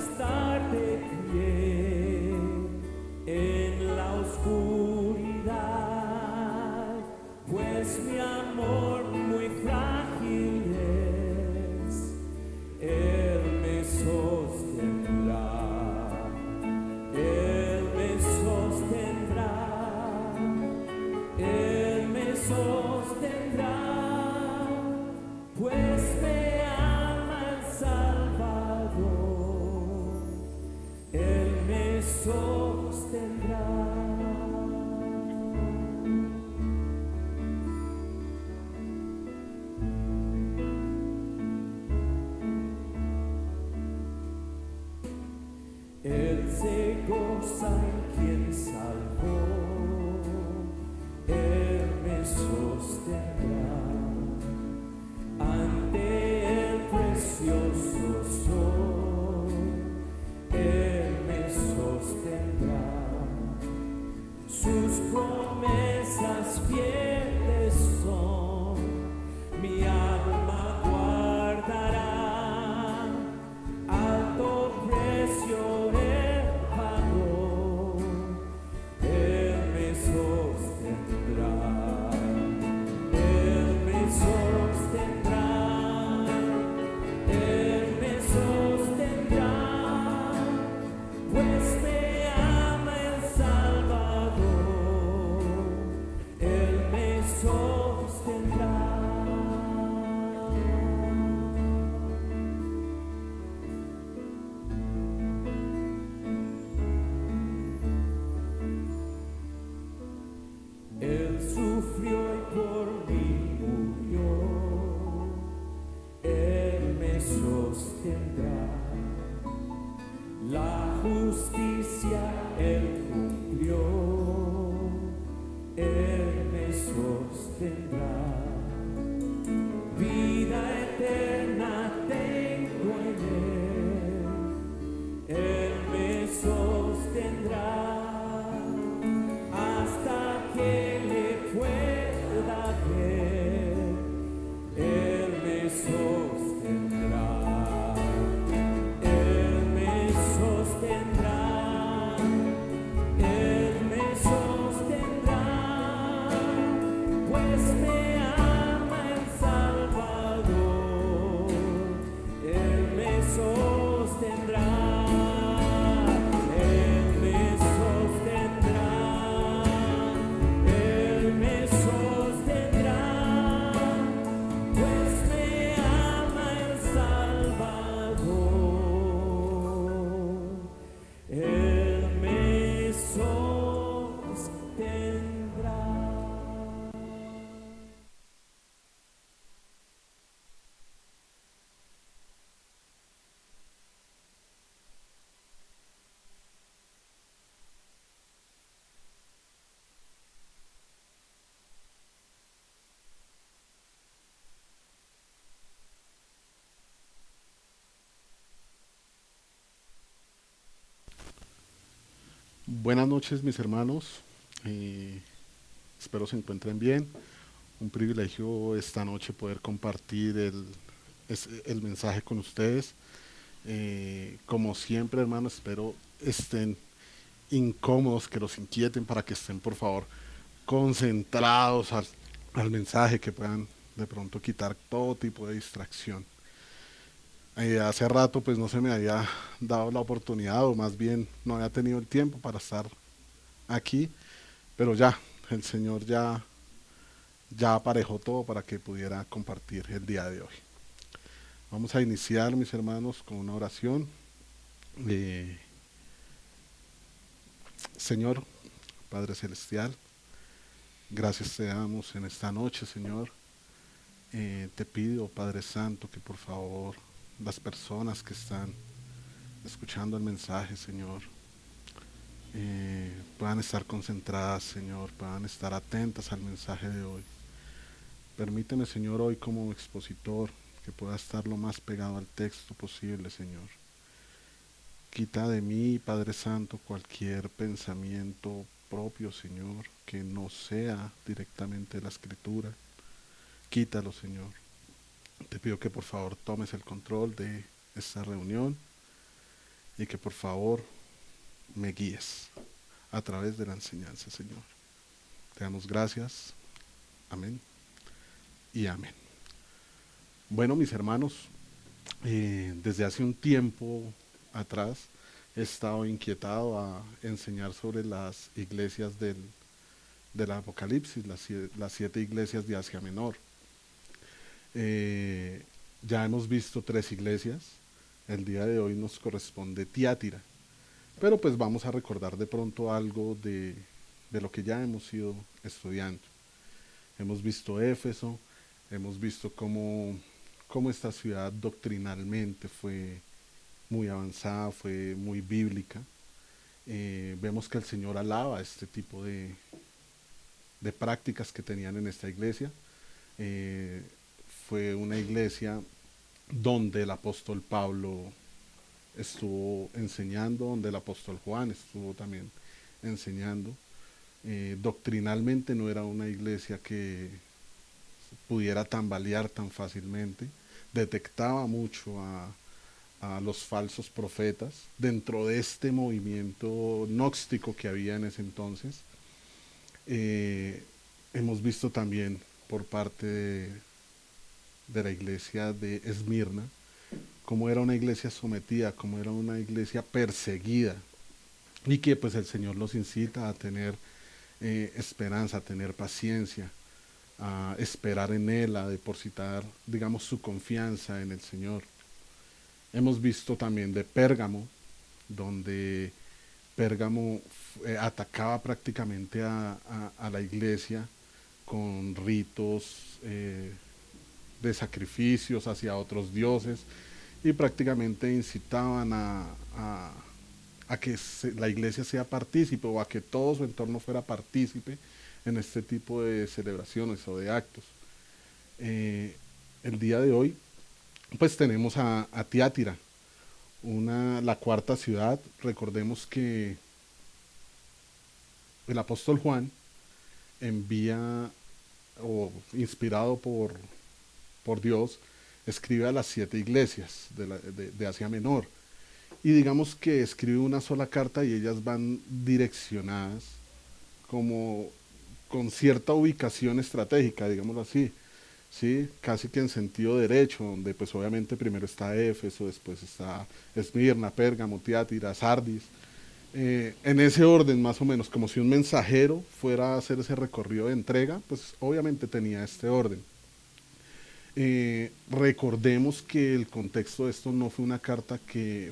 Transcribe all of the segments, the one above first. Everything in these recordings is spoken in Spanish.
estar de pie en la oscuridad, pues mi amor muy frágil es. Él me sostendrá, Él me sostendrá, Él me sostendrá, pues me ama el Salvador, Él me sostendrá. Él se goza en quien salvó, Él me sostendrá ante el precioso sol, Él me sostendrá. Sus promesas fieles son, mi alma guardará, alto precio Él pagó, Él me sostendrá, Él me sostendrá, Él me sostendrá, pues me ama el Salvador, Él me sostendrá. Él sufrió y por mí murió, Él me sostendrá. La justicia Él cumplió, Él me sostendrá. Vida eterna tengo en Él, Él me sostendrá hasta que le pueda ver, Él me sostendrá, Él me sostendrá, Él me sostendrá, pues me ama el Salvador, Él me sostendrá. Él me sostendrá, Él me sostendrá, pues me ama el Salvador, Él me sostendrá. Buenas noches mis hermanos, espero se encuentren bien. Un privilegio esta noche poder compartir el mensaje con ustedes. Como siempre hermanos, espero estén incómodos, que los inquieten para que estén por favor concentrados al mensaje, que puedan de pronto quitar todo tipo de distracción. Hace rato pues no se me había dado la oportunidad, o más bien no había tenido el tiempo para estar aquí, pero ya, el Señor ya aparejó todo para que pudiera compartir el día de hoy. Vamos a iniciar, mis hermanos, con una oración. Eh, Señor, Padre Celestial, gracias te damos en esta noche, Señor. Te pido, Padre Santo, que por favor las personas que están escuchando el mensaje, Señor, puedan estar concentradas, Señor, puedan estar atentas al mensaje de hoy. Permíteme, Señor, hoy como expositor, que pueda estar lo más pegado al texto posible, Señor. Quita de mí, Padre Santo, cualquier pensamiento propio, Señor, que no sea directamente de la Escritura. Quítalo, Señor. Te pido que por favor tomes el control de esta reunión. y que por favor me guíes a través de la enseñanza, Señor. Te damos gracias. Amén y amén. Bueno, mis hermanos, desde hace un tiempo atrás he estado inquietado a enseñar sobre las iglesias del Apocalipsis, las 7 iglesias de Asia Menor. Ya hemos visto 3 iglesias. El día de hoy nos corresponde Tiátira. Pero pues vamos a recordar de pronto algo de lo que ya hemos ido estudiando. Hemos visto Éfeso, hemos visto cómo esta ciudad doctrinalmente fue muy avanzada, fue muy bíblica. Vemos que el Señor alaba este tipo de prácticas que tenían en esta iglesia. Eh, Fue una iglesia donde el apóstol Pablo estuvo enseñando, donde el apóstol Juan estuvo también enseñando. Doctrinalmente no era una iglesia que pudiera tambalear tan fácilmente, detectaba mucho a los falsos profetas dentro de este movimiento gnóstico que había en ese entonces. Hemos visto también por parte de la iglesia de Esmirna cómo era una iglesia sometida, cómo era una iglesia perseguida, y que pues el Señor los incita a tener esperanza, a tener paciencia, a esperar en Él, a depositar, digamos, su confianza en el Señor. Hemos visto también de Pérgamo, donde Pérgamo atacaba prácticamente a la iglesia con ritos de sacrificios hacia otros dioses, y prácticamente incitaban a que la iglesia sea partícipe, o a que todo su entorno fuera partícipe en este tipo de celebraciones o de actos. El día de hoy pues tenemos a Tiátira, la 4.ª ciudad. Recordemos que el apóstol Juan envía, o inspirado por Dios, escribe a las 7 iglesias de Asia Menor. Y digamos que escribe una sola carta y ellas van direccionadas como con cierta ubicación estratégica, digámoslo así, ¿sí? Casi que en sentido derecho, donde pues obviamente primero está Éfeso, después está Esmirna, Pérgamo, Tiátira, Sardis. En ese orden más o menos, como si un mensajero fuera a hacer ese recorrido de entrega, pues obviamente tenía este orden. Recordemos que el contexto de esto no fue una carta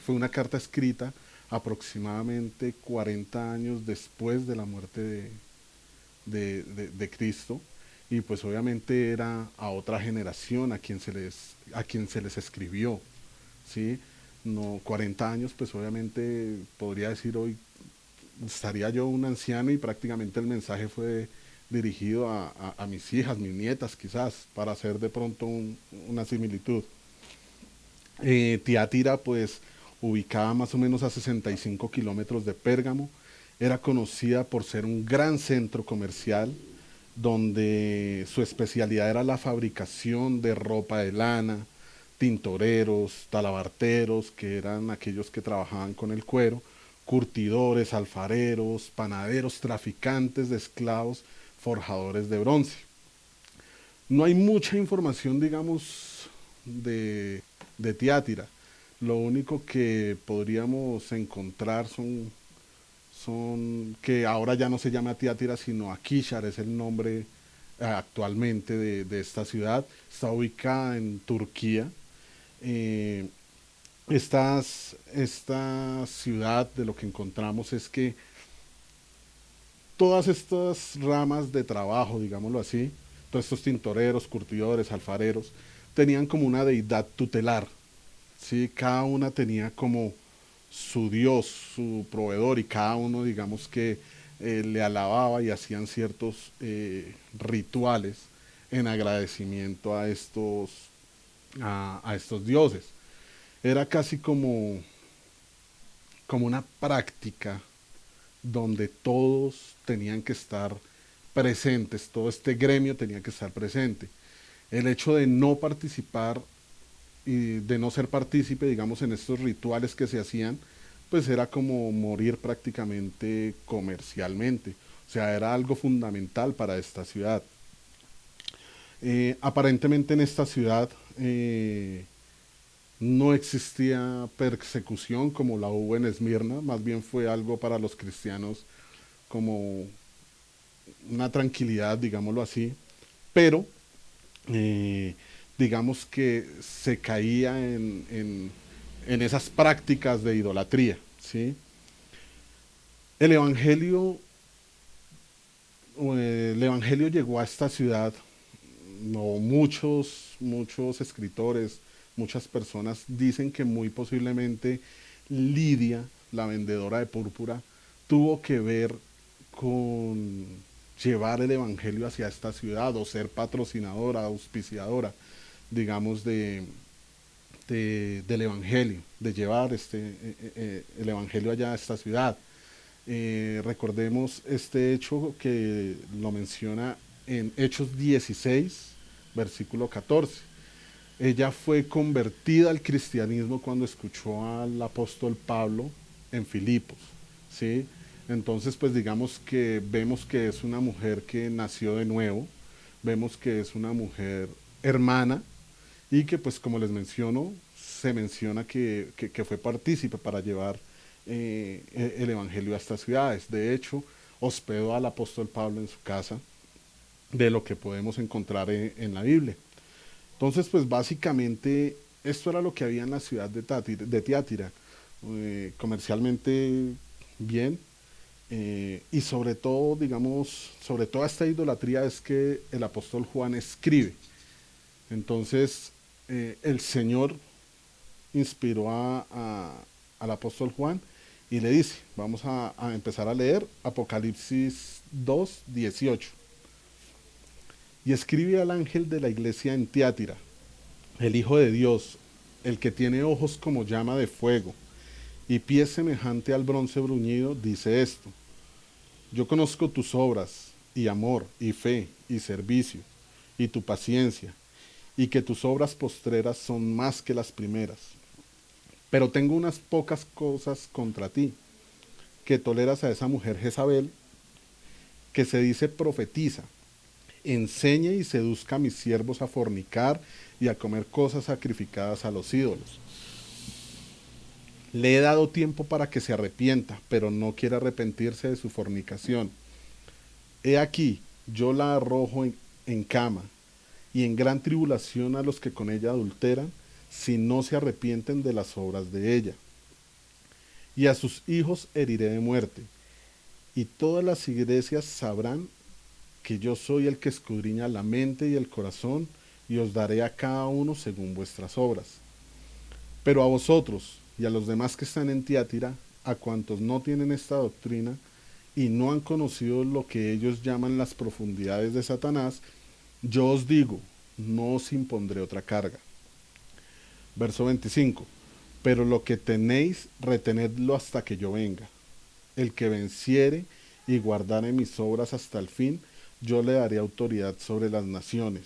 fue una carta escrita aproximadamente 40 años después de la muerte de Cristo, y pues obviamente era a otra generación a quien se les escribió, ¿sí? No, 40 años, pues obviamente podría decir hoy estaría yo un anciano, y prácticamente el mensaje fue dirigido a mis hijas, mis nietas quizás, para hacer de pronto una similitud. Tiátira, pues ubicada más o menos a 65 kilómetros de Pérgamo, era conocida por ser un gran centro comercial donde su especialidad era la fabricación de ropa de lana, tintoreros, talabarteros, que eran aquellos que trabajaban con el cuero, curtidores, alfareros, panaderos, traficantes de esclavos, forjadores de bronce. No hay mucha información, digamos, de Tiátira. Lo único que podríamos encontrar son que ahora ya no se llama Tiátira, sino Akishar, es el nombre actualmente de esta ciudad. Está ubicada en Turquía. Eh, esta ciudad, de lo que encontramos es que todas estas ramas de trabajo, digámoslo así, todos estos tintoreros, curtidores, alfareros, tenían como una deidad tutelar, ¿sí? Cada una tenía como su dios, su proveedor, y cada uno, digamos que le alababa y hacían ciertos rituales en agradecimiento a estos dioses. Era casi como una práctica donde todos tenían que estar presentes, todo este gremio tenía que estar presente. El hecho de no participar y de no ser partícipe, digamos, en estos rituales que se hacían, pues era como morir prácticamente comercialmente. O sea, era algo fundamental para esta ciudad. Aparentemente en esta ciudad no existía persecución como la hubo en Esmirna, más bien fue algo para los cristianos como una tranquilidad, digámoslo así, pero eh, digamos que se caía en esas prácticas de idolatría, ¿sí? El evangelio, el evangelio llegó a esta ciudad, no, muchos escritores, muchas personas dicen que muy posiblemente Lidia, la vendedora de púrpura, tuvo que ver con llevar el evangelio hacia esta ciudad o ser patrocinadora, auspiciadora, digamos, del evangelio, de llevar el evangelio allá a esta ciudad. Recordemos este hecho que lo menciona en Hechos 16, versículo 14. Ella fue convertida al cristianismo cuando escuchó al apóstol Pablo en Filipos, ¿sí? Entonces, pues digamos que vemos que es una mujer que nació de nuevo, vemos que es una mujer hermana y que pues como les menciono, se menciona que fue partícipe para llevar el Evangelio a estas ciudades. De hecho, hospedó al apóstol Pablo en su casa, de lo que podemos encontrar en la Biblia. Entonces, pues básicamente esto era lo que había en la ciudad de Tiátira, comercialmente bien, y sobre todo, digamos, sobre toda esta idolatría es que el apóstol Juan escribe. Entonces, el Señor inspiró al apóstol Juan y le dice, vamos a empezar a leer Apocalipsis 2:18. Y escribe al ángel de la iglesia en Tiátira, el Hijo de Dios, el que tiene ojos como llama de fuego y pies semejante al bronce bruñido, dice esto: yo conozco tus obras, y amor, y fe, y servicio, y tu paciencia, y que tus obras postreras son más que las primeras. Pero tengo unas pocas cosas contra ti, que toleras a esa mujer Jezabel, que se dice profetiza, enseñe y seduzca a mis siervos a fornicar y a comer cosas sacrificadas a los ídolos. Le he dado tiempo para que se arrepienta, pero no quiere arrepentirse de su fornicación. He aquí, yo la arrojo en cama y en gran tribulación a los que con ella adulteran, si no se arrepienten de las obras de ella. Y a sus hijos heriré de muerte, y todas las iglesias sabrán que yo soy el que escudriña la mente y el corazón, y os daré a cada uno según vuestras obras. Pero a vosotros y a los demás que están en Tiátira, a cuantos no tienen esta doctrina y no han conocido lo que ellos llaman las profundidades de Satanás, yo os digo, no os impondré otra carga. Verso 25. Pero lo que tenéis, retenedlo hasta que yo venga. El que venciere y guardare mis obras hasta el fin, yo le daré autoridad sobre las naciones.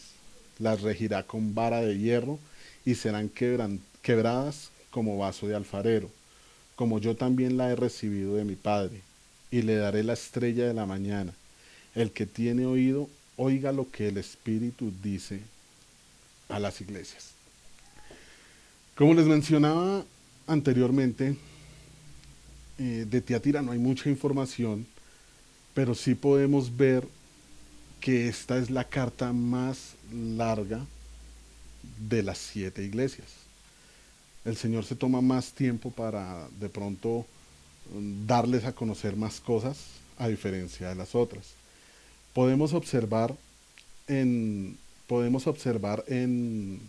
Las regirá con vara de hierro y serán quebradas como vaso de alfarero, como yo también la he recibido de mi Padre. Y le daré la estrella de la mañana. El que tiene oído, oiga lo que el Espíritu dice a las iglesias. Como les mencionaba anteriormente, de Tiatira no hay mucha información, pero sí podemos ver que esta es la carta más larga de las 7 iglesias. El Señor se toma más tiempo para de pronto darles a conocer más cosas a diferencia de las otras. Podemos observar en, podemos observar en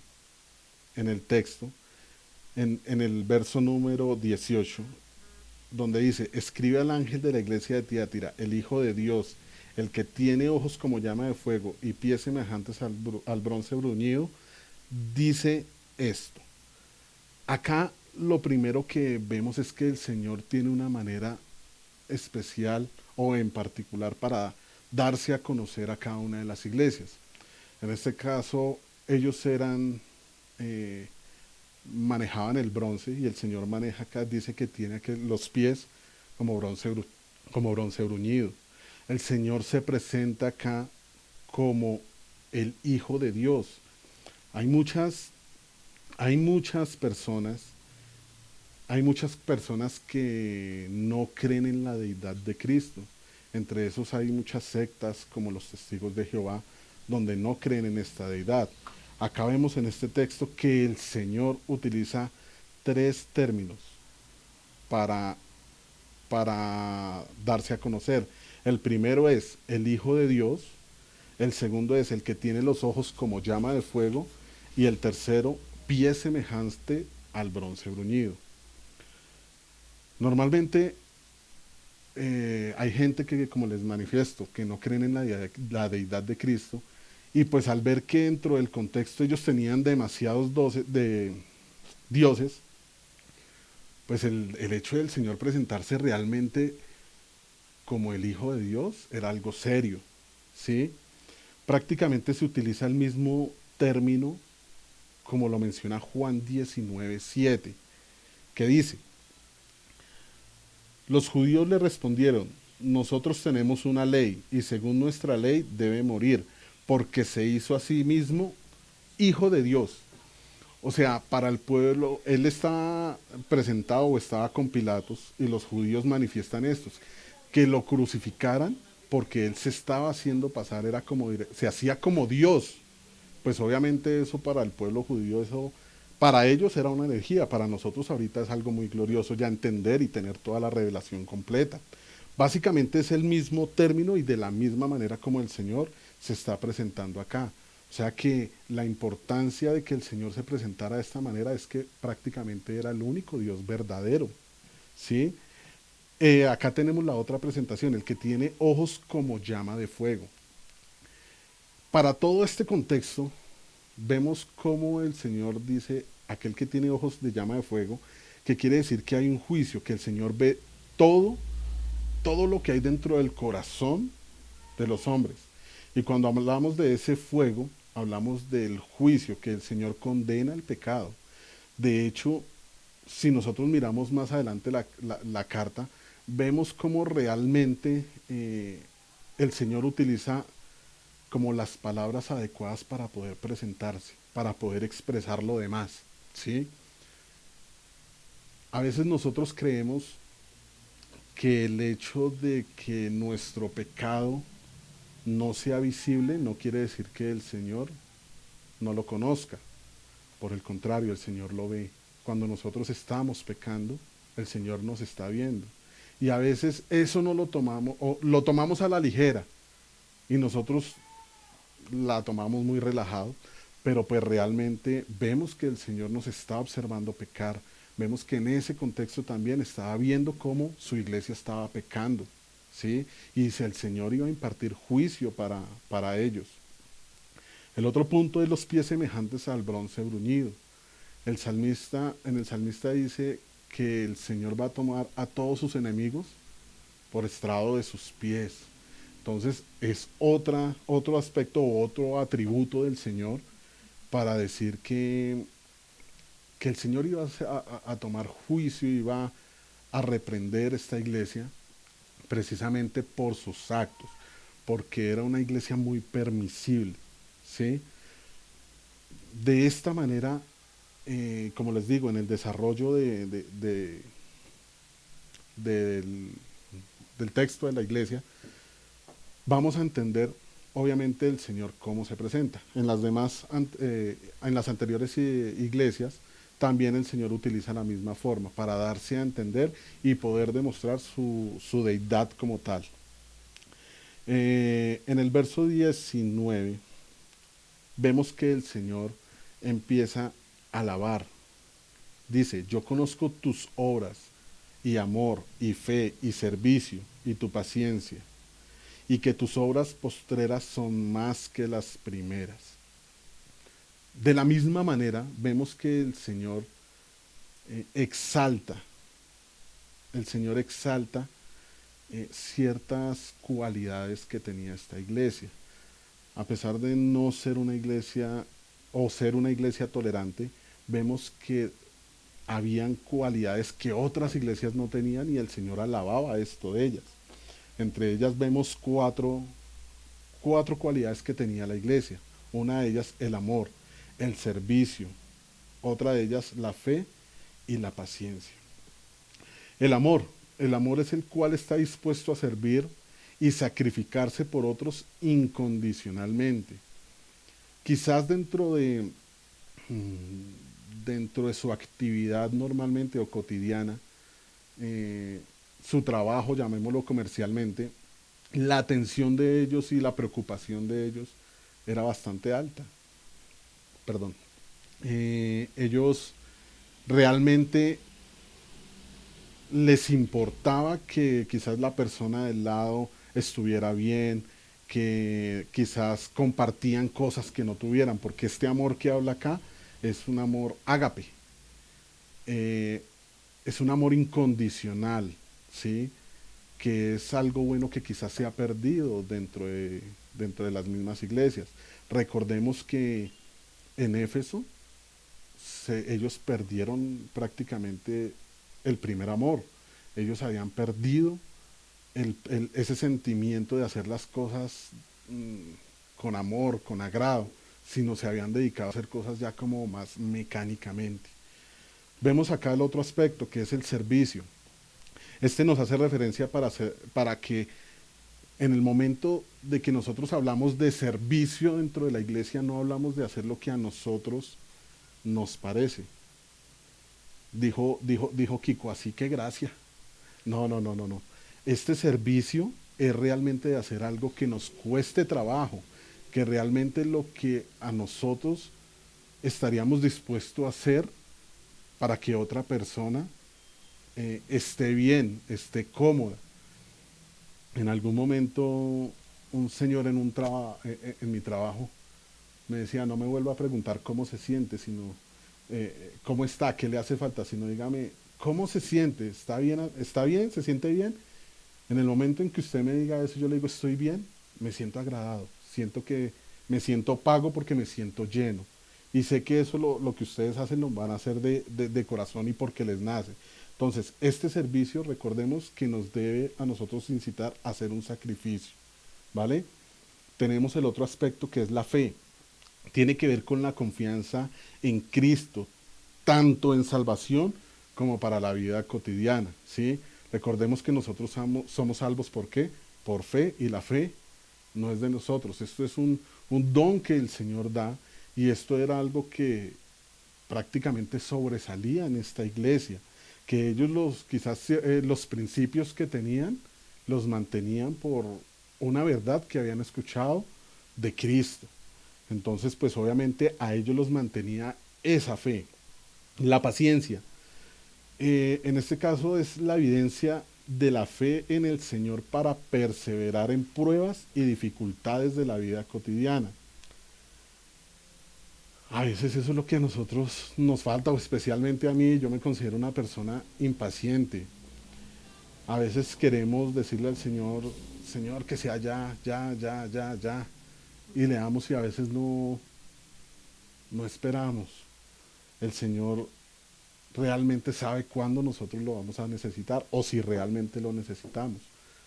el texto, en el verso número 18, donde dice, escribe al ángel de la iglesia de Tiatira, el Hijo de Dios, el que tiene ojos como llama de fuego y pies semejantes al bronce bruñido, dice esto. Acá lo primero que vemos es que el Señor tiene una manera especial o en particular para darse a conocer a cada una de las iglesias. En este caso, ellos eran manejaban el bronce y el Señor maneja acá, dice que tiene los pies como como bronce bruñido. El Señor se presenta acá como el Hijo de Dios. Hay muchas, hay muchas personas, hay muchas personas que no creen en la deidad de Cristo. Entre esos hay muchas sectas como los Testigos de Jehová, donde no creen en esta deidad. Acá vemos en este texto que el Señor utiliza tres términos para, para darse a conocer. El primero es el Hijo de Dios, el segundo es el que tiene los ojos como llama de fuego y el tercero, pie semejante al bronce bruñido. Normalmente hay gente que, como les manifiesto, que no creen en la deidad de Cristo y pues al ver que dentro del contexto ellos tenían demasiados dioses, pues el hecho del Señor presentarse realmente como el Hijo de Dios era algo serio, ¿sí? Prácticamente se utiliza el mismo término como lo menciona Juan 19:7, que dice, los judíos le respondieron, nosotros tenemos una ley y según nuestra ley debe morir, porque se hizo a sí mismo Hijo de Dios. O sea, para el pueblo, él estaba presentado o estaba con Pilatos y los judíos manifiestan estos, que lo crucificaran porque él se estaba haciendo pasar, era como, se hacía como Dios. Pues obviamente eso para el pueblo judío, eso para ellos era una energía, para nosotros ahorita es algo muy glorioso ya entender y tener toda la revelación completa. Básicamente es el mismo término y de la misma manera como el Señor se está presentando acá. O sea que la importancia de que el Señor se presentara de esta manera es que prácticamente era el único Dios verdadero. ¿Sí? Acá tenemos la otra presentación, el que tiene ojos como llama de fuego. Para todo este contexto, vemos cómo el Señor dice, aquel que tiene ojos de llama de fuego, que quiere decir que hay un juicio, que el Señor ve todo, todo lo que hay dentro del corazón de los hombres. Y cuando hablamos de ese fuego, hablamos del juicio, que el Señor condena el pecado. De hecho, si nosotros miramos más adelante la carta, vemos cómo realmente el Señor utiliza como las palabras adecuadas para poder presentarse, para poder expresar lo demás, ¿sí? A veces nosotros creemos que el hecho de que nuestro pecado no sea visible no quiere decir que el Señor no lo conozca. Por el contrario, el Señor lo ve. Cuando nosotros estamos pecando, el Señor nos está viendo. Y a veces eso no lo tomamos, o lo tomamos a la ligera, y nosotros la tomamos muy relajado, pero pues realmente vemos que el Señor nos está observando pecar, vemos que en ese contexto también estaba viendo cómo su iglesia estaba pecando, ¿sí? Y si el Señor iba a impartir juicio para ellos. El otro punto es los pies semejantes al bronce bruñido. En el salmista dice que el Señor va a tomar a todos sus enemigos por estrado de sus pies. Entonces es otro aspecto o otro atributo del Señor para decir que el Señor iba a tomar juicio, iba a reprender esta iglesia precisamente por sus actos, porque era una iglesia muy permisible, ¿sí? De esta manera, como les digo, en el desarrollo del, del texto de la iglesia, vamos a entender obviamente el Señor cómo se presenta. En las anteriores iglesias, también el Señor utiliza la misma forma para darse a entender y poder demostrar su deidad como tal. En el verso 19 vemos que el Señor empieza a alabar. Dice, yo conozco tus obras y amor y fe y servicio y tu paciencia y que tus obras postreras son más que las primeras. De la misma manera, vemos que exalta, el Señor exalta ciertas cualidades que tenía esta iglesia. A pesar de no ser una iglesia o ser una iglesia tolerante, vemos que habían cualidades que otras iglesias no tenían y el Señor alababa esto de ellas. Entre ellas vemos cuatro cualidades que tenía la iglesia. Una de ellas el amor, el servicio, otra de ellas la fe y la paciencia. El amor es el cual está dispuesto a servir y sacrificarse por otros incondicionalmente. Quizás dentro de su actividad normalmente o cotidiana, eh, su trabajo, llamémoslo comercialmente, la atención de ellos y la preocupación de ellos era bastante alta. Perdón. Ellos realmente les importaba que quizás la persona del lado estuviera bien, que quizás compartían cosas que no tuvieran, porque este amor que habla acá es un amor ágape, eh, es un amor incondicional, ¿sí? Que es algo bueno que quizás se ha perdido dentro de las mismas iglesias. Recordemos que en Éfeso ellos perdieron prácticamente el primer amor. Ellos habían perdido ese sentimiento de hacer las cosas con amor, con agrado, sino se habían dedicado a hacer cosas ya como más mecánicamente. Vemos acá el otro aspecto, que es el servicio. Este nos hace referencia para que en el momento de que nosotros hablamos de servicio dentro de la iglesia, no hablamos de hacer lo que a nosotros nos parece. Dijo Kiko, así que gracia. No, no, no, no, no. Este servicio es realmente de hacer algo que nos cueste trabajo, que realmente lo que a nosotros estaríamos dispuestos a hacer para que otra persona esté bien, esté cómoda. En algún momento un señor en mi trabajo me decía, no me vuelva a preguntar cómo se siente, sino cómo está, qué le hace falta, sino dígame cómo se siente, está bien, se siente bien. En el momento en que usted me diga eso, yo le digo, estoy bien, me siento agradado, siento que me siento pago porque me siento lleno. Y sé que eso lo que ustedes hacen lo van a hacer de corazón y porque les nace. Entonces, este servicio, recordemos que nos debe a nosotros incitar a hacer un sacrificio, ¿vale? Tenemos el otro aspecto que es la fe. Tiene que ver con la confianza en Cristo, tanto en salvación como para la vida cotidiana, ¿sí? Recordemos que nosotros somos salvos, ¿por qué? Por fe, y la fe no es de nosotros. Esto es un don que el Señor da, y esto era algo que prácticamente sobresalía en esta iglesia, que ellos quizás los principios que tenían los mantenían por una verdad que habían escuchado de Cristo. Entonces, pues obviamente a ellos los mantenía esa fe. La paciencia. En este caso es la evidencia de la fe en el Señor para perseverar en pruebas y dificultades de la vida cotidiana. A veces eso es lo que a nosotros nos falta, o especialmente a mí. Yo me considero una persona impaciente. A veces queremos decirle al Señor, Señor, que sea ya, ya, ya, ya, ya. Y le damos y a veces no esperamos. El Señor realmente sabe cuándo nosotros lo vamos a necesitar o si realmente lo necesitamos.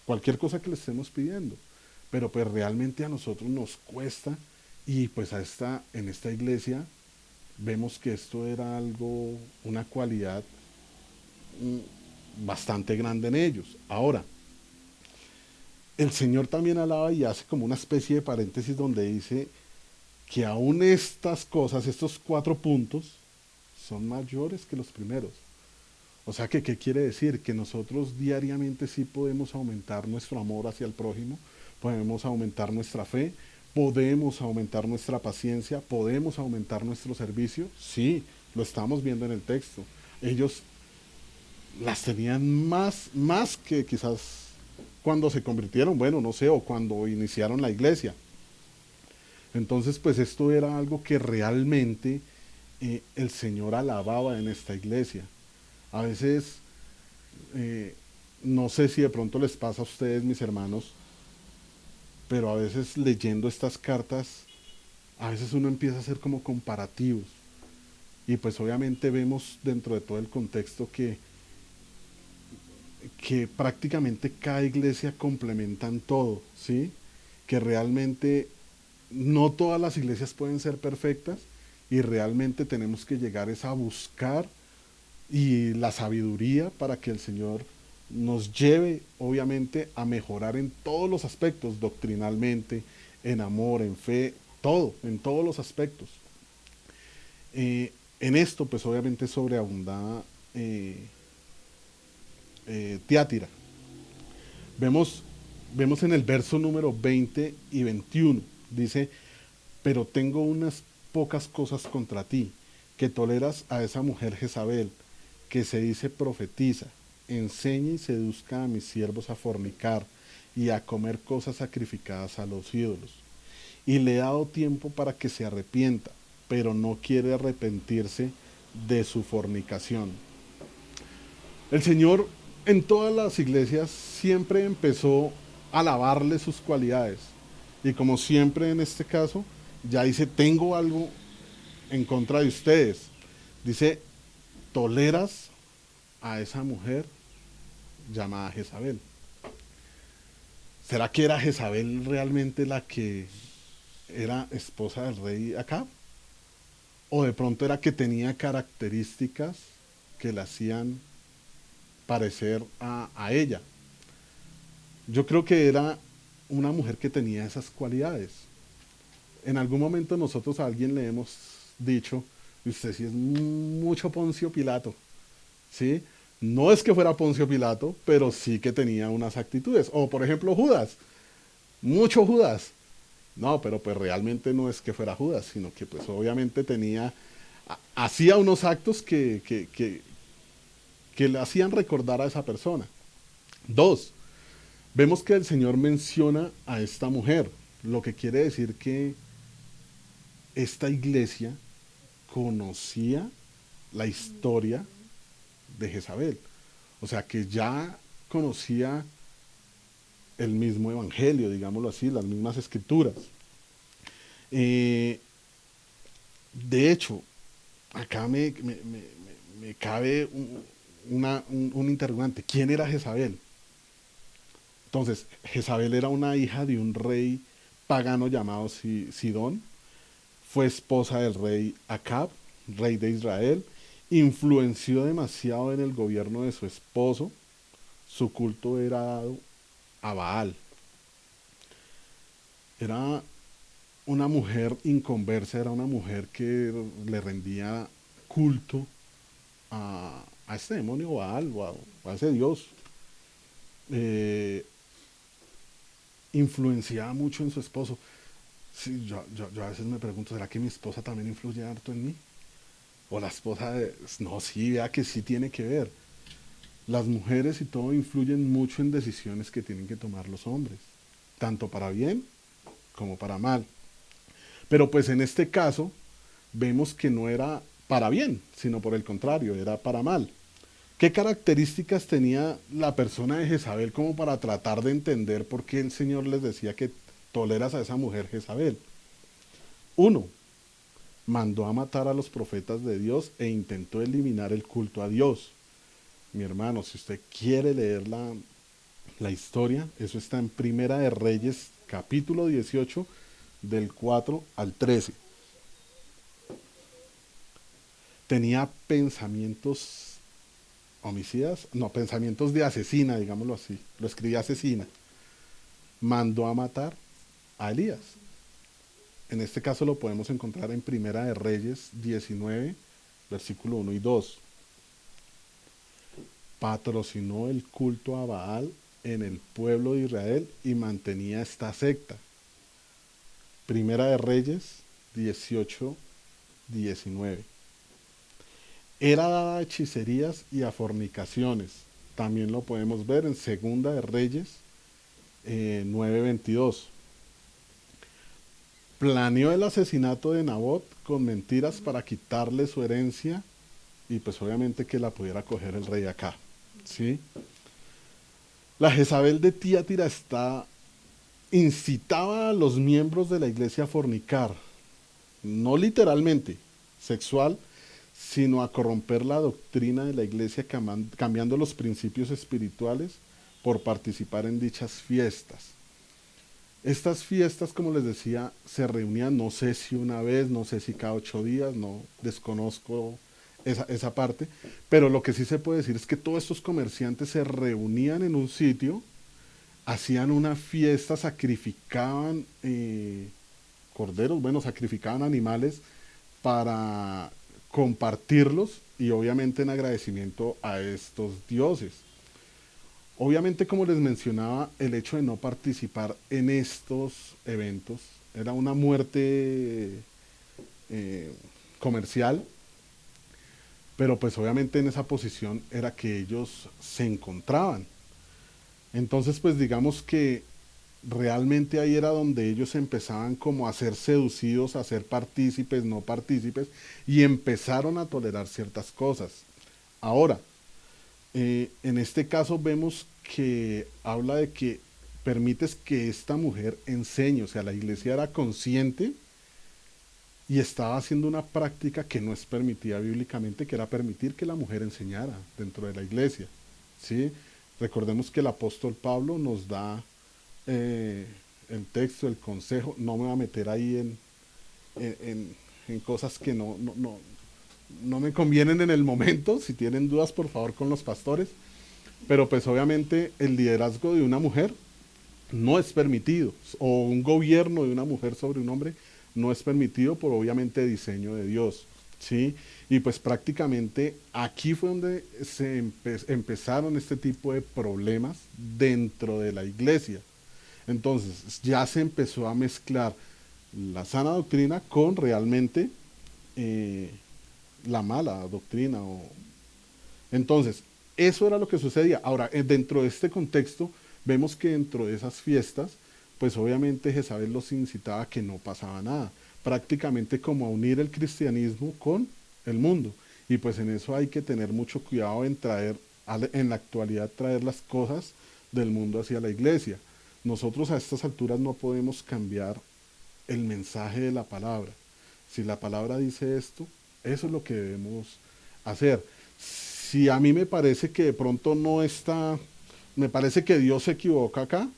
Cualquier cosa que le estemos pidiendo. Pero pues realmente a nosotros nos cuesta, y pues en esta iglesia vemos que esto era algo, una cualidad bastante grande en ellos. Ahora, el Señor también alaba y hace como una especie de paréntesis donde dice que aún estas cosas, estos 4 puntos, son mayores que los primeros. O sea que, ¿qué quiere decir? Que nosotros diariamente sí podemos aumentar nuestro amor hacia el prójimo, podemos aumentar nuestra fe, podemos aumentar nuestra paciencia, podemos aumentar nuestro servicio. Sí, lo estamos viendo en el texto. Ellos las tenían más que quizás cuando se convirtieron, bueno, no sé, o cuando iniciaron la iglesia. Entonces, pues esto era algo que realmente el Señor alababa en esta iglesia. A veces, eh, no sé si de pronto les pasa a ustedes, mis hermanos, pero a veces leyendo estas cartas, a veces uno empieza a hacer como comparativos. Y pues obviamente vemos dentro de todo el contexto que prácticamente cada iglesia complementan todo, ¿sí? Que realmente no todas las iglesias pueden ser perfectas y realmente tenemos que llegar es a buscar y la sabiduría para que el Señor nos lleve obviamente a mejorar en todos los aspectos, doctrinalmente, en amor, en fe, todo, en todos los aspectos. En esto pues obviamente sobreabunda Tiátira. Vemos, vemos en el verso número 20 y 21, dice, pero tengo unas pocas cosas contra ti, que toleras a esa mujer Jezabel, que se dice profetiza, enseña y seduzca a mis siervos a fornicar y a comer cosas sacrificadas a los ídolos. Y le he dado tiempo para que se arrepienta, pero no quiere arrepentirse de su fornicación. El Señor en todas las iglesias siempre empezó a alabarle sus cualidades. Y como siempre en este caso, ya dice, tengo algo en contra de ustedes. Dice, toleras a esa mujer llamada Jezabel. ¿Será que era Jezabel realmente la que era esposa del rey Acab? ¿O de pronto era que tenía características que la hacían parecer a ella? Yo creo que era una mujer que tenía esas cualidades. En algún momento nosotros a alguien le hemos dicho, usted sí es mucho Poncio Pilato, ¿sí? No es que fuera Poncio Pilato, pero sí que tenía unas actitudes. O por ejemplo Judas, mucho Judas. No, pero pues realmente no es que fuera Judas, sino que pues obviamente hacía unos actos que le hacían recordar a esa persona. Dos, vemos que el Señor menciona a esta mujer, lo que quiere decir que esta iglesia conocía la historia de Jezabel. O sea que ya conocía el mismo evangelio, digámoslo así, las mismas escrituras. Eh, de hecho, acá me cabe un interrogante. ¿Quién era Jezabel? Entonces, Jezabel era una hija de un rey pagano llamado Sidón. Fue esposa del rey Acab, rey de Israel. Influenció demasiado en el gobierno de su esposo. Su culto era dado a Baal. Era una mujer inconversa, era una mujer que le rendía culto a este demonio Baal o a ese dios. Eh, Influenciaba mucho en su esposo. Sí, yo a veces me pregunto, ¿será que mi esposa también influye harto en mí? O la esposa de... No, sí, vea que sí tiene que ver. Las mujeres y todo influyen mucho en decisiones que tienen que tomar los hombres, tanto para bien como para mal. Pero pues en este caso vemos que no era para bien, sino por el contrario, era para mal. ¿Qué características tenía la persona de Jezabel como para tratar de entender por qué el Señor les decía que toleras a esa mujer Jezabel? Uno, mandó a matar a los profetas de Dios e intentó eliminar el culto a Dios. Mi hermano, si usted quiere leer la historia, eso está en Primera de Reyes, capítulo 18, del 4 al 13. Tenía pensamientos homicidas, no, pensamientos de asesina, digámoslo así. Lo escribía asesina. Mandó a matar a Elías. En este caso lo podemos encontrar en Primera de Reyes 19, versículo 1 y 2. Patrocinó el culto a Baal en el pueblo de Israel y mantenía esta secta. Primera de Reyes 18, 19. Era dada a hechicerías y a fornicaciones. También lo podemos ver en Segunda de Reyes 9:22. Planeó el asesinato de Nabot con mentiras para quitarle su herencia y pues obviamente que la pudiera coger el rey acá. ¿Sí? La Jezabel de Tiátira incitaba a los miembros de la iglesia a fornicar, no literalmente sexual, sino a corromper la doctrina de la iglesia, cambiando los principios espirituales por participar en dichas fiestas. Estas fiestas, como les decía, se reunían, no sé si una vez, no sé si cada 8 días, no desconozco esa parte, pero lo que sí se puede decir es que todos estos comerciantes se reunían en un sitio, hacían una fiesta, sacrificaban corderos, bueno, sacrificaban animales para compartirlos y obviamente en agradecimiento a estos dioses. Obviamente, como les mencionaba, el hecho de no participar en estos eventos era una muerte eh, comercial, pero pues obviamente en esa posición era que ellos se encontraban. Entonces, pues digamos que realmente ahí era donde ellos empezaban como a ser seducidos, a ser partícipes, no partícipes, y empezaron a tolerar ciertas cosas. Ahora, en este caso vemos que habla de que permites que esta mujer enseñe, o sea, la iglesia era consciente y estaba haciendo una práctica que no es permitida bíblicamente, que era permitir que la mujer enseñara dentro de la iglesia, ¿sí? Recordemos que el apóstol Pablo nos da eh, el texto, el consejo, no me voy a meter ahí en cosas que no me convienen en el momento. Si tienen dudas, por favor, con los pastores. Pero pues obviamente el liderazgo de una mujer no es permitido, o un gobierno de una mujer sobre un hombre no es permitido por obviamente diseño de Dios, ¿sí? Y pues prácticamente aquí fue donde se empezaron este tipo de problemas dentro de la iglesia. Entonces ya se empezó a mezclar la sana doctrina con realmente eh, la mala doctrina. Entonces, eso era lo que sucedía. Ahora, dentro de este contexto, vemos que dentro de esas fiestas, pues obviamente Jezabel los incitaba a que no pasaba nada, prácticamente como a unir el cristianismo con el mundo. Y pues en eso hay que tener mucho cuidado en traer, en la actualidad, traer las cosas del mundo hacia la iglesia. Nosotros a estas alturas no podemos cambiar el mensaje de la palabra. Si la palabra dice esto, eso es lo que debemos hacer. Si a mí me parece que de pronto no está, me parece que Dios se equivoca acá,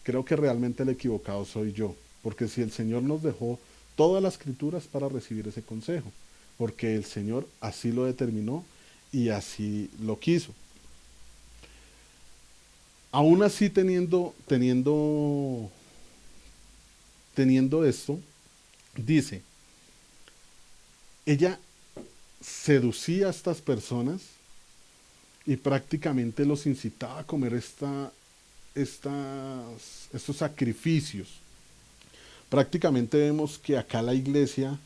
creo que realmente el equivocado soy yo. Porque si el Señor nos dejó todas las escrituras para recibir ese consejo, porque el Señor así lo determinó y así lo quiso. Aún así teniendo esto, dice, ella seducía a estas personas y prácticamente los incitaba a comer estos sacrificios. Prácticamente vemos que acá la iglesia,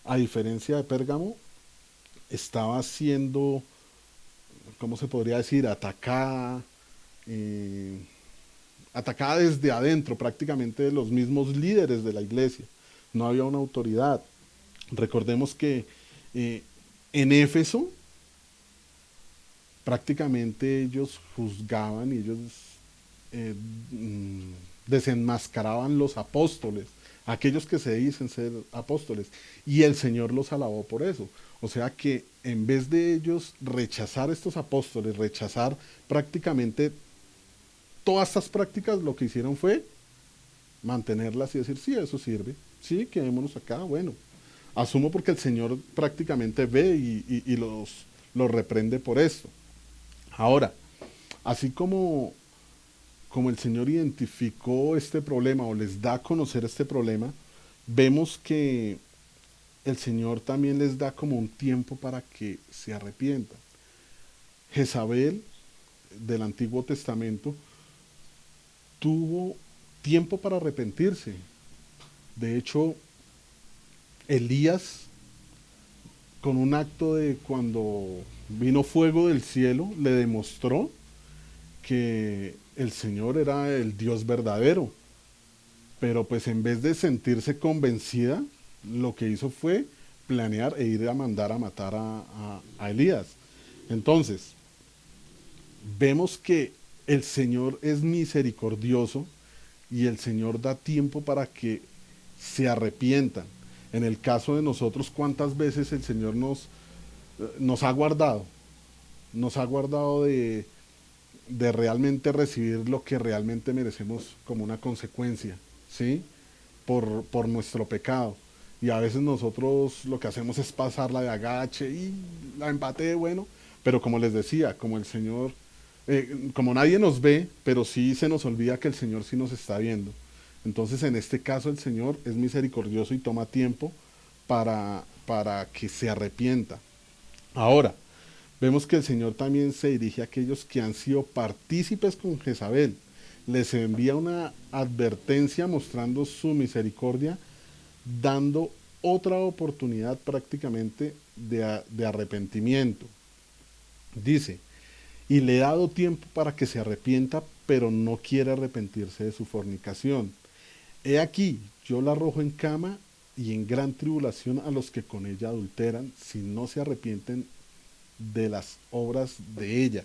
a diferencia de Pérgamo, estaba siendo, ¿cómo se podría decir?, eh, atacada desde adentro, prácticamente de los mismos líderes de la iglesia. No había una autoridad. Recordemos que eh, en Éfeso prácticamente ellos juzgaban y ellos eh, mm, desenmascaraban los apóstoles, aquellos que se dicen ser apóstoles, y el Señor los alabó por eso. O sea que en vez de ellos rechazar estos apóstoles, rechazar prácticamente todas estas prácticas, lo que hicieron fue mantenerlas y decir, sí, eso sirve, sí, quedémonos acá, bueno. Asumo porque el Señor prácticamente ve y los reprende por esto. Ahora, así como el Señor identificó este problema o les da a conocer este problema, vemos que el Señor también les da como un tiempo para que se arrepientan. Jezabel del Antiguo Testamento tuvo tiempo para arrepentirse. De hecho, Elías, con un acto de cuando vino fuego del cielo, le demostró que el Señor era el Dios verdadero. Pero pues en vez de sentirse convencida, lo que hizo fue planear e ir a mandar a matar a Elías. Entonces, vemos que el Señor es misericordioso y el Señor da tiempo para que se arrepientan. En el caso de nosotros, ¿cuántas veces el Señor nos ha guardado de realmente recibir lo que realmente merecemos como una consecuencia, ¿sí? Por nuestro pecado. Y a veces nosotros lo que hacemos es pasarla de agache y la empaté, bueno, pero como les decía, como el Señor, como nadie nos ve, pero sí se nos olvida que el Señor sí nos está viendo. Entonces en este caso el Señor es misericordioso y toma tiempo para que se arrepienta. Ahora, vemos que el Señor también se dirige a aquellos que han sido partícipes con Jezabel. Les envía una advertencia mostrando su misericordia, dando otra oportunidad prácticamente de arrepentimiento. Dice, y le he dado tiempo para que se arrepienta, pero no quiere arrepentirse de su fornicación. He aquí, yo la arrojo en cama y en gran tribulación a los que con ella adulteran, si no se arrepienten de las obras de ella.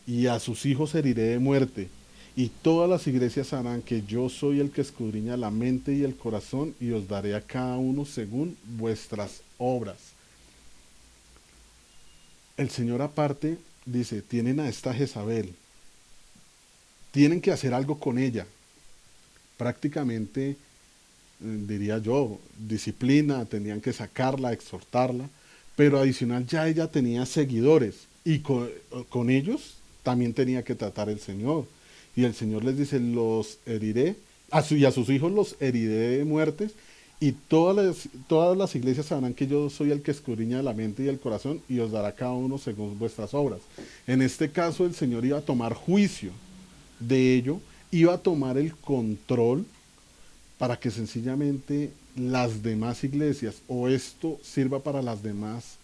Y a sus hijos heriré de muerte. Y todas las iglesias sabrán que yo soy el que escudriña la mente y el corazón, y os daré a cada uno según vuestras obras. El Señor aparte dice, tienen a esta Jezabel, tienen que hacer algo con ella. Prácticamente, diría yo, disciplina, tenían que sacarla, exhortarla, pero adicional ya ella tenía seguidores y con ellos también tenía que tratar el Señor. Y el Señor les dice, los heriré, y a sus hijos los heriré de muertes, y todas las iglesias sabrán que yo soy el que escudriña la mente y el corazón, y os dará cada uno según vuestras obras. En este caso el Señor iba a tomar juicio de ello, iba a tomar el control para que sencillamente las demás iglesias o esto sirva para las demás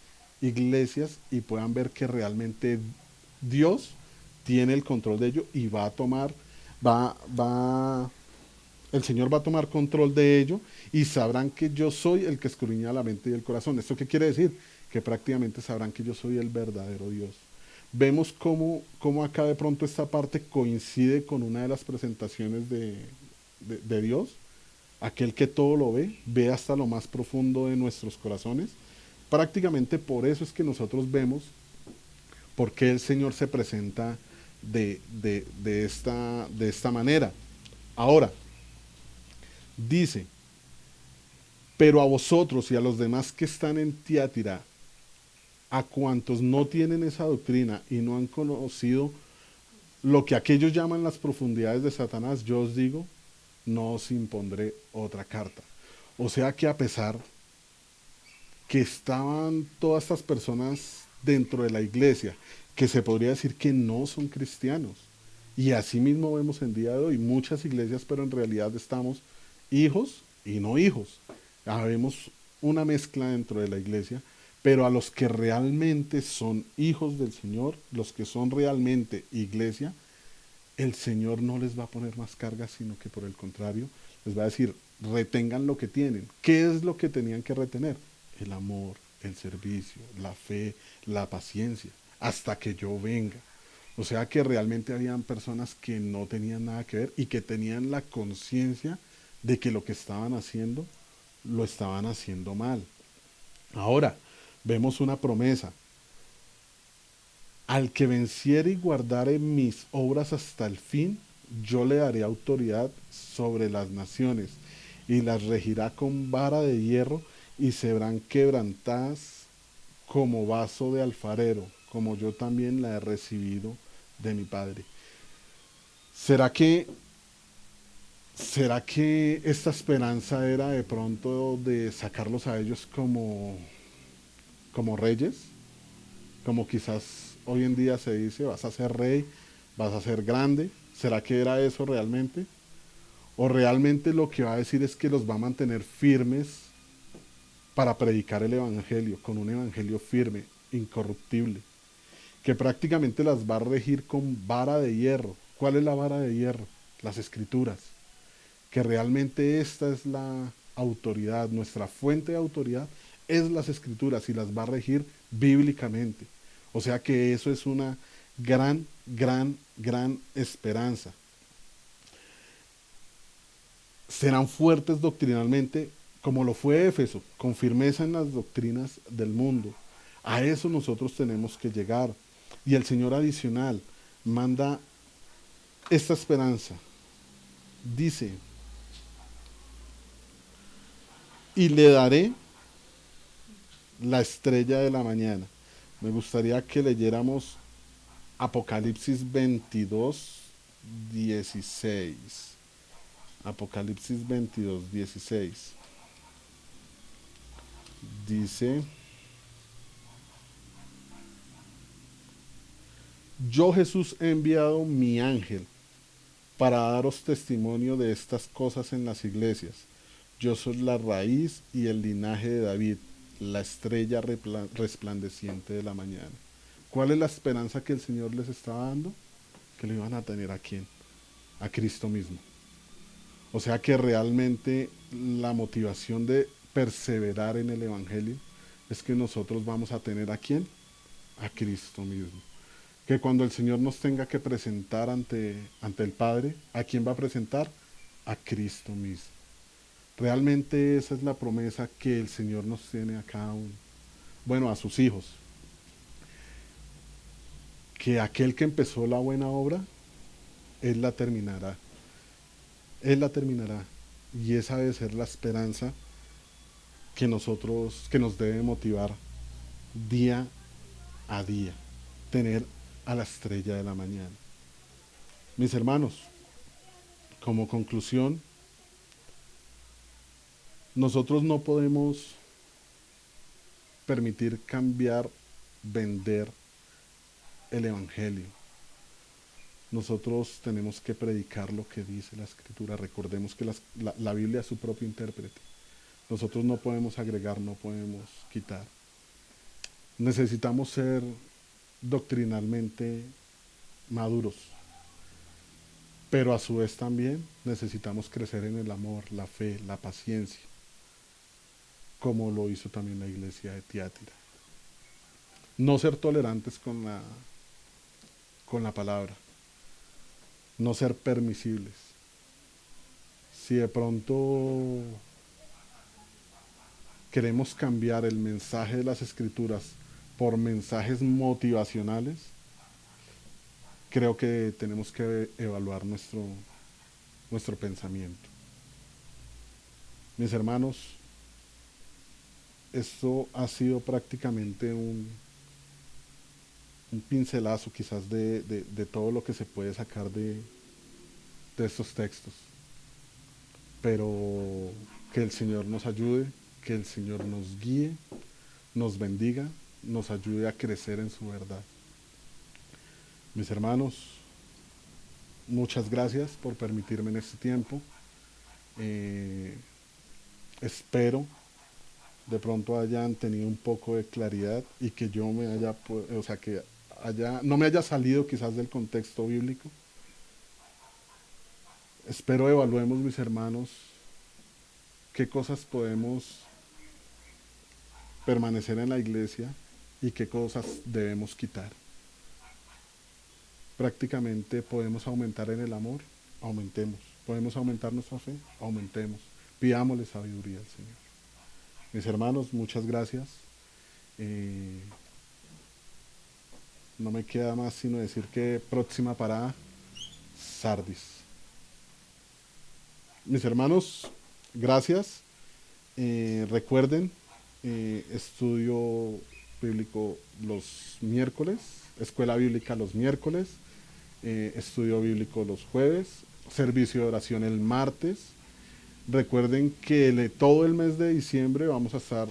iglesias y puedan ver que realmente Dios tiene el control de ello y va a tomar, va, el Señor va a tomar control de ello y sabrán que yo soy el que escudriña la mente y el corazón. ¿Esto qué quiere decir? Que prácticamente sabrán que yo soy el verdadero Dios. Vemos cómo acá de pronto esta parte coincide con una de las presentaciones de Dios, aquel que todo lo ve, ve hasta lo más profundo de nuestros corazones. Prácticamente por eso es que nosotros vemos por qué el Señor se presenta de esta manera. Ahora, dice, pero a vosotros y a los demás que están en Tiatira, a cuantos no tienen esa doctrina y no han conocido lo que aquellos llaman las profundidades de Satanás, yo os digo, no os impondré otra carta. O sea que a pesar que estaban todas estas personas dentro de la iglesia, que se podría decir que no son cristianos, y así mismo vemos en día de hoy muchas iglesias, pero en realidad estamos hijos y no hijos. Habemos una mezcla dentro de la iglesia, pero a los que realmente son hijos del Señor, los que son realmente iglesia, el Señor no les va a poner más cargas, sino que por el contrario, les va a decir, retengan lo que tienen. ¿Qué es lo que tenían que retener? El amor, el servicio, la fe, la paciencia, hasta que yo venga. O sea que realmente habían personas que no tenían nada que ver y que tenían la conciencia de que lo que estaban haciendo, lo estaban haciendo mal. Ahora, vemos una promesa. Al que venciere y guardare mis obras hasta el fin, yo le daré autoridad sobre las naciones y las regirá con vara de hierro y serán quebrantadas como vaso de alfarero, como yo también la he recibido de mi Padre. ¿Será que, será que esta esperanza era de pronto de sacarlos a ellos como reyes? Como quizás hoy en día se dice, vas a ser rey, vas a ser grande. ¿Será que era eso realmente? ¿O realmente lo que va a decir es que los va a mantener firmes para predicar el Evangelio, con un Evangelio firme, incorruptible, que prácticamente las va a regir con vara de hierro? ¿Cuál es la vara de hierro? Las Escrituras. Que realmente esta es la autoridad, nuestra fuente de autoridad es las Escrituras y las va a regir bíblicamente. O sea que eso es una gran, gran, gran esperanza. Serán fuertes doctrinalmente, como lo fue Éfeso, con firmeza en las doctrinas del mundo. A eso nosotros tenemos que llegar. Y el Señor adicional manda esta esperanza. Dice, y le daré la estrella de la mañana. Me gustaría que leyéramos Apocalipsis 22, 16. Apocalipsis 22, 16. Dice, yo Jesús he enviado mi ángel para daros testimonio de estas cosas en las iglesias. Yo soy la raíz y el linaje de David, la estrella resplandeciente de la mañana. ¿Cuál es la esperanza que el Señor les estaba dando? Que lo iban a tener a quién? A Cristo mismo. O sea que realmente la motivación de perseverar en el Evangelio es que nosotros vamos a tener a quién? A Cristo mismo. Que cuando el Señor nos tenga que presentar ante el Padre, ¿a quién va a presentar? A Cristo mismo. Realmente esa es la promesa que el Señor nos tiene a cada uno. Bueno, a sus hijos. Que aquel que empezó la buena obra, Él la terminará. Él la terminará. Y esa debe ser la esperanza que nos debe motivar día a día. Tener a la estrella de la mañana. Mis hermanos, como conclusión, nosotros no podemos permitir cambiar, vender el Evangelio. Nosotros tenemos que predicar lo que dice la Escritura. Recordemos que la Biblia es su propio intérprete. Nosotros no podemos agregar, no podemos quitar. Necesitamos ser doctrinalmente maduros, pero a su vez también necesitamos crecer en el amor, la fe, la paciencia, como lo hizo también la iglesia de Tiatira. No ser tolerantes con la palabra, no ser permisibles. Si de pronto queremos cambiar el mensaje de las Escrituras por mensajes motivacionales, creo que tenemos que evaluar nuestro pensamiento. Mis hermanos, esto ha sido prácticamente un pincelazo quizás de todo lo que se puede sacar de estos textos. Pero que el Señor nos ayude, que el Señor nos guíe, nos bendiga, nos ayude a crecer en su verdad. Mis hermanos, muchas gracias por permitirme en este tiempo. Espero de pronto hayan tenido un poco de claridad y que yo me haya, o sea, que no me haya salido quizás del contexto bíblico. Espero evaluemos, mis hermanos, qué cosas podemos permanecer en la iglesia y qué cosas debemos quitar. Prácticamente podemos aumentar en el amor, aumentemos. Podemos aumentar nuestra fe, aumentemos. Pidámosle sabiduría al Señor. Mis hermanos, muchas gracias. No me queda más sino decir que próxima parada, Sardis. Mis hermanos, gracias. Recuerden, estudio bíblico los miércoles, escuela bíblica los miércoles, estudio bíblico los jueves, servicio de oración el martes. Recuerden que todo el mes de diciembre vamos a estar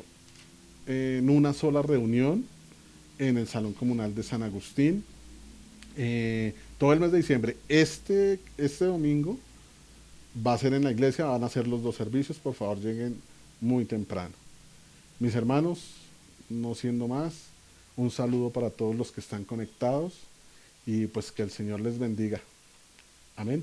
en una sola reunión en el Salón Comunal de San Agustín. Todo el mes de diciembre, este domingo va a ser en la iglesia, van a ser los dos servicios, por favor lleguen muy temprano. Mis hermanos, no siendo más, un saludo para todos los que están conectados y pues que el Señor les bendiga. Amén.